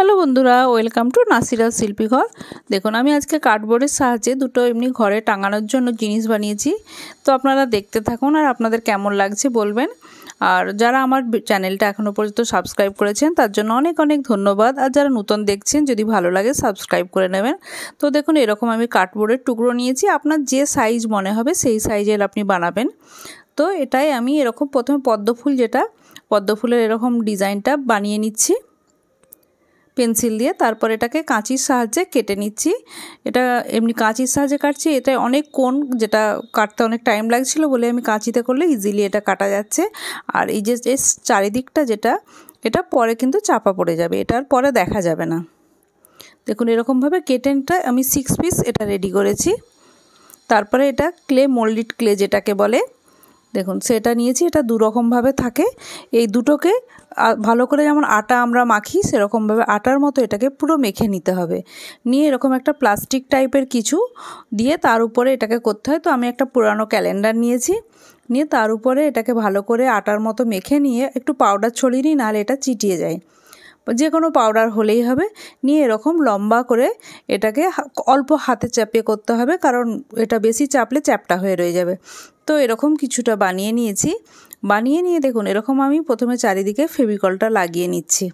Hello বন্ধুরা, welcome to নাসিরাজ শিল্পী ঘর। দেখুন আমি আজকে কার্ডবোর্ডের সাহায্যে দুটো এমনি ঘরে টাঙানোর জন্য জিনিস বানিয়েছি। তো আপনারা দেখতে থাকুন আর আপনাদের কেমন লাগছে বলবেন। আর যারা আমার চ্যানেলটা এখনও পর্যন্ত সাবস্ক্রাইব করেছেন তার জন্য অনেক অনেক ধন্যবাদ। আর যারা নতুন দেখছেন যদি ভালো লাগে সাবস্ক্রাইব করে নেবেন। তো দেখুন এরকম আমি কার্ডবোর্ডের টুকরো নিয়েছি, আপনার যে সাইজ মনে হবে সেই সাইজের আপনি বানাবেন। তো এটাই আমি এরকম প্রথমে পদ্মফুলের এরকম ডিজাইনটা বানিয়ে নিচ্ছি পেন্সিল দিয়ে। তারপর এটাকে কাঁচির সাহায্যে কেটে নিচ্ছি। এটা এমনি কাঁচির সাহায্যে কাটছি, এটা অনেক কোণ, যেটা কাটতে অনেক টাইম লাগছিল বলে আমি কাঁচিতে করলে ইজিলি এটা কাটা যাচ্ছে। আর এই যে চারিদিকটা এটা পরে কিন্তু চাপা পড়ে যাবে, এটা আর পরে দেখা যাবে না। দেখুন এরকমভাবে কেটেনটা আমি 6 পিস এটা রেডি করেছি। তারপরে এটা মোল্ডেড ক্লে যেটাকে বলে, দেখুন সেটা নিয়েছি। এটা দু রকমভাবে থাকে, এই দুটোকে ভালো করে যেমন আটা আমরা মাখি সেরকমভাবে আটার মতো এটাকে পুরো মেখে নিতে হবে। নিয়ে এরকম একটা প্লাস্টিক টাইপের কিছু দিয়ে তার উপরে এটাকে করতে হয়। তো আমি একটা পুরানো ক্যালেন্ডার নিয়েছি, নিয়ে তার উপরে এটাকে ভালো করে আটার মতো মেখে নিয়ে একটু পাউডার ছড়িয়ে নিই, নাহলে এটা চিটিয়ে যায়। যে কোনো পাউডার হলেই হবে। নিয়ে এরকম লম্বা করে এটাকে অল্প হাতে চাপিয়ে করতে হবে, কারণ এটা বেশি চাপলে চ্যাপটা হয়ে রয়ে যাবে। তো এরকম কিছুটা বানিয়ে নিয়েছি। বানিয়ে নিয়ে দেখুন এরকম আমি প্রথমে চারিদিকে ফেভিকলটা লাগিয়ে নিচ্ছি।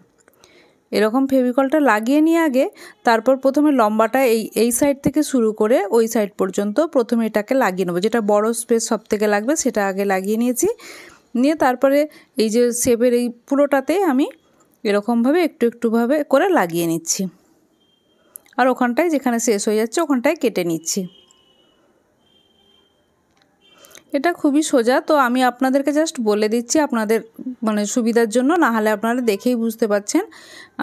এরকম ফেভিকলটা লাগিয়ে নিয়ে আগে তারপর প্রথমে লম্বাটা এই সাইড থেকে শুরু করে ওই সাইড পর্যন্ত প্রথমে এটাকে লাগিয়ে নেবো। যেটা বড় স্পেস সব থেকে লাগবে সেটা আগে লাগিয়ে নিয়েছি। নিয়ে তারপরে এই যে শেপের এই পুরোটাতে আমি এরকমভাবে একটুভাবে করে লাগিয়ে নিচ্ছি। আর ওখানটায় যেখানে শেষ হয়ে যাচ্ছে ওখানটায় কেটে নিচ্ছি। এটা খুবই সোজা, তো আমি আপনাদেরকে জাস্ট বলে দিচ্ছি আপনাদের সুবিধার জন্য, না হলে আপনারা দেখেই বুঝতে পারছেন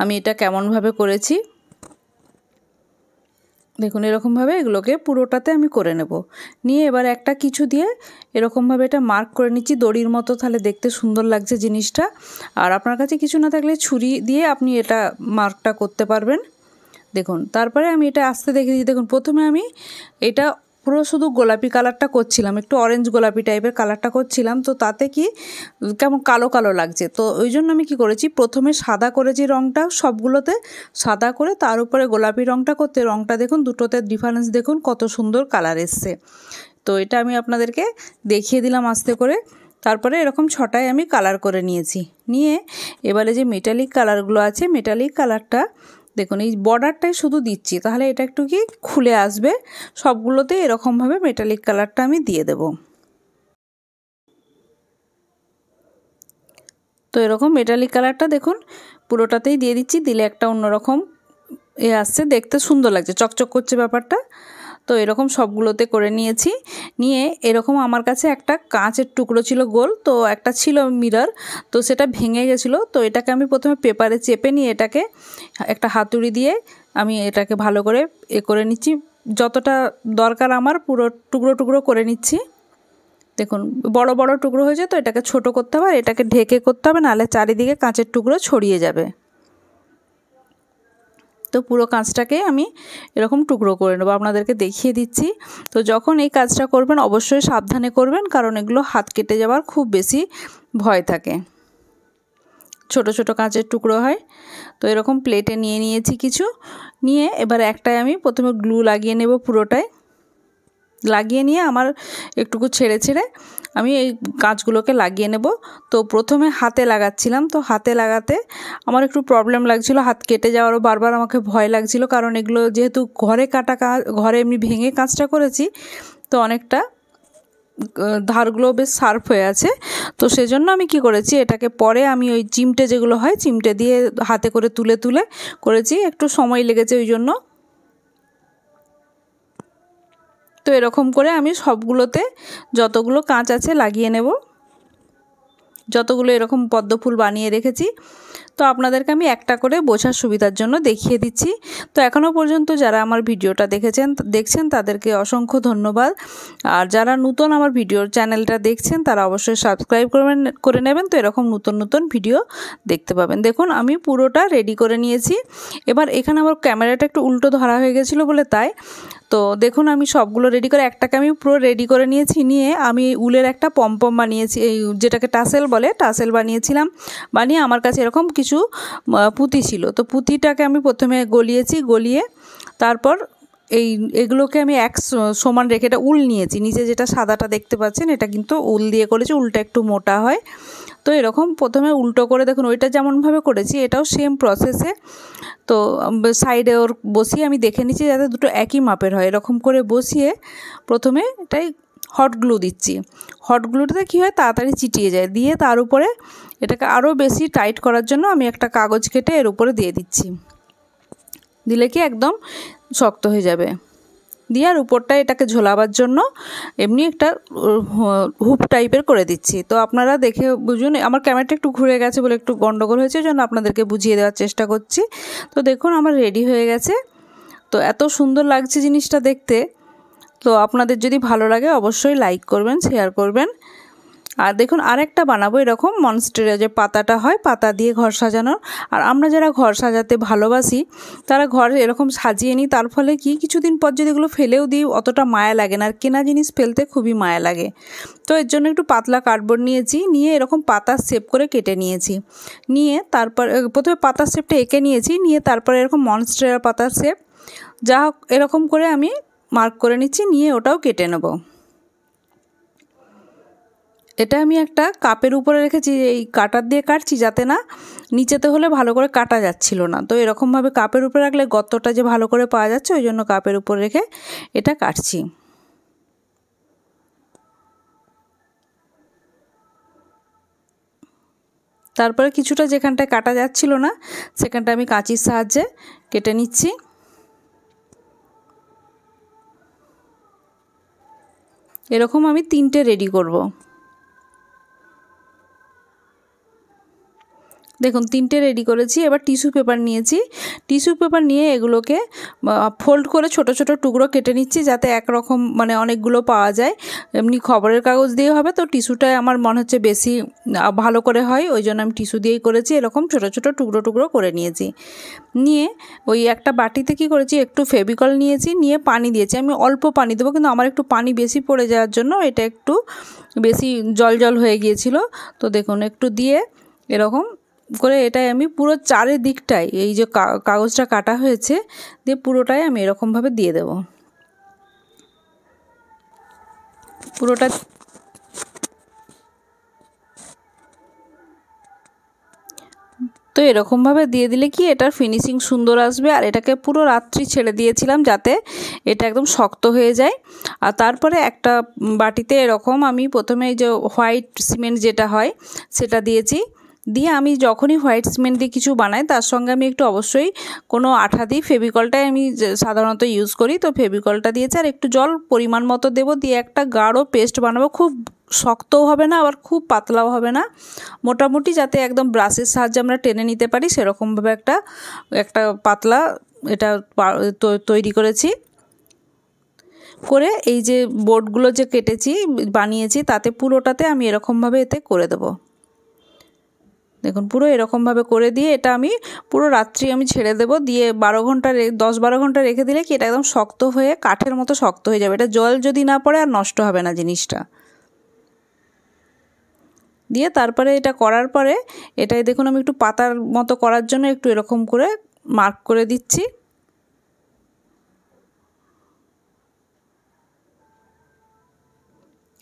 আমি এটা কেমনভাবে করেছি। দেখুন এরকমভাবে এগুলোকে পুরোটাতে আমি করে নেব। নিয়ে এবার একটা কিছু দিয়ে এরকমভাবে এটা মার্ক করে নিচ্ছি দড়ির মতো, তাহলে দেখতে সুন্দর লাগছে জিনিসটা। আর আপনার কাছে কিছু না থাকলে ছুরি দিয়ে আপনি এটা মার্কটা করতে পারবেন। দেখুন তারপরে আমি এটা আস্তে দেখেছি। দেখুন প্রথমে আমি এটা পুরো শুধু গোলাপি কালারটা করছিলাম, একটু অরেঞ্জ গোলাপি টাইপের কালারটা করছিলাম। তো তাতে কি কেমন কালো কালো লাগছে, তো ওই জন্য আমি কি করেছি প্রথমে সাদা করেছি রঙটা সবগুলোতে সাদা করে, তার উপরে গোলাপি রঙটা করতে রঙটা দেখুন দুটোতে ডিফারেন্স দেখুন কত সুন্দর কালার এসছে। তো এটা আমি আপনাদেরকে দেখিয়ে দিলাম আস্তে করে। তারপরে এরকম 6টায় আমি কালার করে নিয়েছি। নিয়ে এবারে যে মেটালিক কালারগুলো আছে, মেটালিক কালারটা দেখুন এই বর্ডারটাই শুধু দিচ্ছি, তাহলে এটা একটু কি খুলে আসবে। সবগুলোতে এরকমভাবে মেটালিক কালারটা আমি দিয়ে দেব। তো এরকম মেটালিক কালারটা দেখুন পুরোটাতেই দিয়ে দিচ্ছি, দিলে একটা অন্যরকম আসছে, দেখতে সুন্দর লাগছে, চকচক করছে ব্যাপারটা। তো এরকম সবগুলোতে করে নিয়েছি। নিয়ে এরকম আমার কাছে একটা কাঁচের টুকরো ছিল গোল, তো একটা ছিল মিরর, তো সেটা ভেঙে গেছিলো। তো এটাকে আমি প্রথমে পেপারে চেপে নিয়ে এটাকে একটা হাতুড়ি দিয়ে আমি এটাকে ভালো করে করে নিচ্ছি। যতটা দরকার আমার পুরো টুকরো টুকরো করে নিচ্ছি। দেখুন বড় বড় টুকরো হয়েছে, তো এটাকে ছোট করতে হবে, এটাকে ঢেকে করতে হবে, নাহলে চারিদিকে কাঁচের টুকরো ছড়িয়ে যাবে। তো পুরো কাঁচটাকে আমি এরকম টুকরো করে নেবো, আপনাদেরকে দেখিয়ে দিচ্ছি। তো যখন এই কাজটা করবেন অবশ্যই সাবধানে করবেন, কারণ এগুলো হাত কেটে যাওয়ার খুব বেশি ভয় থাকে, ছোট ছোট কাঁচের টুকরো হয়। তো এরকম প্লেটে নিয়ে নিয়েছি কিছু। নিয়ে এবার একটাই আমি প্রথমে গ্লু লাগিয়ে নেব, পুরোটাই লাগিয়ে নিয়ে আমার একটুকু ছেড়ে ছেড়ে আমি এই কাঁচগুলোকে লাগিয়ে নেব। তো প্রথমে হাতে লাগাচ্ছিলাম, তো হাতে লাগাতে আমার একটু প্রবলেম লাগছিল, হাত কেটে যাওয়ারও বারবার আমাকে ভয় লাগছিল, কারণ এগুলো যেহেতু ঘরে কাটা কাঁচ, ঘরে এমনি ভেঙে কাঁচটা করেছি, তো অনেকটা ধারগুলো বেশ শার্প হয়ে আছে। তো সেজন্য আমি কি করেছি, এটাকে পরে আমি ওই চিমটে যেগুলো হয় চিমটে দিয়ে হাতে করে তুলে তুলে করেছি, একটু সময় লেগেছে ওই জন্য। তো এরকম করে আমি সবগুলোতে যতগুলো কাঁচ আছে লাগিয়ে নেব, যতগুলো এরকম পদ্মফুল বানিয়ে রেখেছি। তো আপনাদেরকে আমি একটা করে বোঝার সুবিধার জন্য দেখিয়ে দিচ্ছি। তো এখনও পর্যন্ত যারা আমার ভিডিওটা দেখছেন তাদেরকে অসংখ্য ধন্যবাদ। আর যারা নতুন আমার চ্যানেলটা দেখছেন তারা অবশ্যই সাবস্ক্রাইব করে নেবেন, তো এরকম নতুন নতুন ভিডিও দেখতে পাবেন। দেখুন আমি পুরোটা রেডি করে নিয়েছি। এবার এখানে আমার ক্যামেরাটা একটু উল্টো ধরা হয়ে গেছিলো বলে তাই, তো দেখুন আমি সবগুলো রেডি করে, একটাকে আমি পুরো রেডি করে নিয়েছি, নিয়ে আমি উলের একটা পমপম বানিয়েছি, এই যেটাকে টাসেল বলে, টাসেল বানিয়েছিলাম। বানিয়ে আমার কাছে এরকম কিছু পুঁতি ছিল, তো পুঁতিটাকে আমি প্রথমে গলিয়েছি, গলিয়ে তারপর এগুলোকে আমি এক সমান রেখে, এটা উল নিয়েছি, নিচে যেটা সাদাটা দেখতে পাচ্ছেন এটা কিন্তু উল দিয়ে করেছি, উলটা একটু মোটা হয়। তো এরকম প্রথমে উল্টো করে দেখুন, ওইটা যেমনভাবে করেছি এটাও সেম প্রসেসে। তো সাইডে ওর বসিয়ে আমি দেখে নিচ্ছি যাতে দুটো একই মাপের হয়, এরকম করে বসিয়ে প্রথমে এটাই হট গ্লু দিচ্ছি। হট গ্লুটাতে কী হয়, তাড়াতাড়ি চিটিয়ে যায়। দিয়ে তার উপরে এটাকে আরও বেশি টাইট করার জন্য আমি একটা কাগজ কেটে এর উপরে দিয়ে দিচ্ছি, দিলে কি একদম শক্ত হয়ে যাবে। দিয়ে আর উপরটা এটাকে ঝোলাবার জন্য এমনি একটা হুপ টাইপের করে দিচ্ছি। তো আপনারা দেখে বুঝুন, আমার ক্যামেরাটা একটু ঘুরে গেছে বলে একটু গন্ডগোল হয়েছে, ওই জন্য আপনাদেরকে বুঝিয়ে দেওয়ার চেষ্টা করছি। তো দেখুন আমার রেডি হয়ে গেছে। তো এত সুন্দর লাগছে জিনিসটা দেখতে। তো আপনাদের যদি ভালো লাগে অবশ্যই লাইক করবেন, শেয়ার করবেন। আর দেখুন আরেকটা বানাবো এরকম মনস্টেরিয়া যে পাতাটা হয়, পাতা দিয়ে ঘর সাজানোর। আর আমরা যারা ঘর সাজাতে ভালোবাসি তারা ঘর এরকম সাজিয়ে নিই, তার ফলে কি কিছুদিন পর যদি এগুলো ফেলেও দিই অতটা মায়া লাগে না, আর কেনা জিনিস ফেলতে খুবই মায়া লাগে। তো এর জন্য একটু পাতলা কার্ডবোর্ড নিয়েছি, নিয়ে এরকম পাতার শেপ করে কেটে নিয়েছি, নিয়ে তারপর প্রথমে পাতার শেপটা এঁকে নিয়েছি, নিয়ে তারপরে এরকম মনস্টেরিয়া পাতার শেপ যা হোক এরকম করে আমি মার্ক করে নিচ্ছি, নিয়ে ওটাও কেটে নেব। এটা আমি একটা কাপের উপরে রেখেছি, এই কাটার দিয়ে কাটছি যাতে না নিচেতে হলে ভালো করে কাটা যাচ্ছিল না। তো এরকমভাবে কাপের উপরে রাখলে গর্তটা যে ভালো করে পাওয়া যাচ্ছে, ওই জন্য কাপের উপর রেখে এটা কাটছি। তারপরে কিছুটা যেখানটায় কাটা যাচ্ছিল না সেখানটা আমি কাঁচির সাহায্যে কেটে নিচ্ছি। এরকম আমি 3টে রেডি করব। দেখুন 3টে রেডি করেছি। এবার টিস্যু পেপার নিয়েছি, টিস্যু পেপার নিয়ে এগুলোকে ফোল্ড করে ছোট ছোট টুকরো কেটে নিচ্ছি, যাতে একরকম মানে অনেকগুলো পাওয়া যায়। এমনি খবরের কাগজ দিয়ে হবে তো টিস্যুটাই আমার মনে হচ্ছে বেশি ভালো করে হয়, ওই জন্য আমি টিস্যু দিয়েই করেছি। এরকম ছোট ছোট টুকরো টুকরো করে নিয়েছি, নিয়ে ওই একটা বাটিতে কি করেছি, একটু ফেভিকল নিয়েছি, নিয়ে পানি দিয়েছি। আমি অল্প পানি দেবো, কিন্তু আমার একটু পানি বেশি পড়ে যাওয়ার জন্য এটা একটু বেশি জল জল হয়ে গিয়েছিল। তো দেখুন একটু দিয়ে এরকম করে এটাই আমি পুরো চারিদিকটাই এই যে কাগজটা কাটা হয়েছে দিয়ে পুরোটাই আমি এরকমভাবে দিয়ে দেব। পুরোটা তো এরকমভাবে দিয়ে দিলে কি এটার ফিনিশিং সুন্দর আসবে। আর এটাকে পুরো রাত্রি ছেড়ে দিয়েছিলাম যাতে এটা একদম শক্ত হয়ে যায়। আর তারপরে একটা বাটিতে এরকম আমি প্রথমে এই যে হোয়াইট সিমেন্ট যেটা হয় সেটা দিয়েছি, দিয়ে আমি যখনই হোয়াইট সিমেন্ট দিয়ে কিছু বানাই তার সঙ্গে আমি একটু অবশ্যই কোনো আঠা দিই, ফেভিকলটাই আমি সাধারণত ইউজ করি। তো ফেভিকলটা দিয়েছি আর একটু জল পরিমাণ মতো দেবো, দিয়ে একটা গাঢ় পেস্ট বানাবো। খুব শক্তও হবে না আবার খুব পাতলাও হবে না, মোটামুটি যাতে একদম ব্রাশের সাহায্যে আমরা টেনে নিতে পারি সেরকমভাবে একটা পাতলা এটা তৈরি করেছি। করে এই যে বোর্ডগুলো যে কেটেছি বানিয়েছি তাতে পুরোটাতে আমি এরকমভাবে এতে করে দেবো। দেখুন পুরো এরকমভাবে করে দিয়ে এটা আমি পুরো রাত্রি আমি ছেড়ে দেবো, দিয়ে 10-12 ঘন্টা রেখে দিলে কি এটা একদম শক্ত হয়ে কাঠের মতো শক্ত হয়ে যাবে। এটা জল যদি না পড়ে আর নষ্ট হবে না জিনিসটা। দিয়ে তারপরে এটা করার পরে এটাই দেখুন আমি একটু পাতার মতো করার জন্য একটু এরকম করে মার্ক করে দিচ্ছি।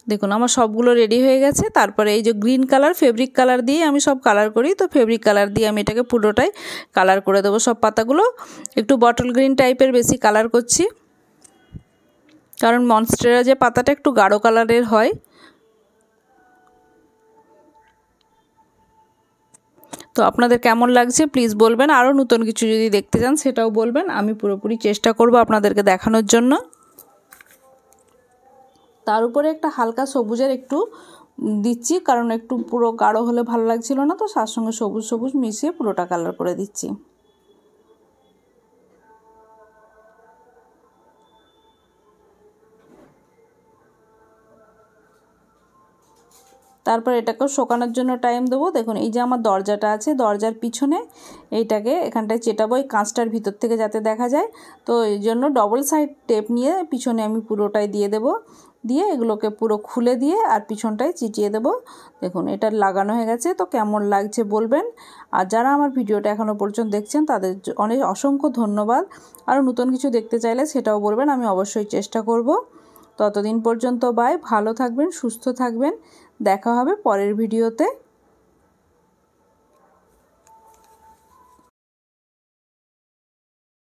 দেখুন আমার সবগুলো রেডি হয়ে গেছে। তারপরে এই যে গ্রিন কালার ফেব্রিক কালার দিয়ে আমি সব কালার করি, তো ফেব্রিক কালার দিয়ে আমি এটাকে পুরোটাই কালার করে দেবো। সব পাতাগুলো একটু বটল গ্রিন টাইপের বেশি কালার করছি, কারণ মনস্টেরিয়া যে পাতাটা একটু গাঢ় কালারের হয়। তো আপনাদের কেমন লাগছে প্লিজ বলবেন। আরও নতুন কিছু যদি দেখতে চান সেটাও বলবেন, আমি পুরোপুরি চেষ্টা করব আপনাদেরকে দেখানোর জন্য। তার উপরে একটা হালকা সবুজের একটু দিচ্ছি, কারণ একটু পুরো গাঢ় হলে ভালো লাগছিল না, তো তার সঙ্গে সবুজ সবুজ মিশিয়ে পুরোটা কালার করে দিচ্ছি। তারপর এটাকেও শোকানোর জন্য টাইম দেবো। দেখুন এই যে আমার দরজাটা আছে, দরজার পিছনে এইটাকে এখানটায় চেটাবো এই কাঁচটার ভিতর থেকে যাতে দেখা যায়। তো এই জন্য ডবল সাইড টেপ নিয়ে পিছনে আমি পুরোটাই দিয়ে দেব, দিয়ে এগুলোকে পুরো খুলে দিয়ে আর পিছনটায় চিটিয়ে দেব। দেখুন এটা লাগানো হয়ে গেছে। তো কেমন লাগছে বলবেন। আর যারা আমার ভিডিওটা এখনও পর্যন্ত দেখছেন তাদের অনেক অসংখ্য ধন্যবাদ। আরও নতুন কিছু দেখতে চাইলে সেটাও বলবেন, আমি অবশ্যই চেষ্টা করব। ততদিন পর্যন্ত বাই, ভালো থাকবেন, সুস্থ থাকবেন, দেখা হবে পরের ভিডিওতে।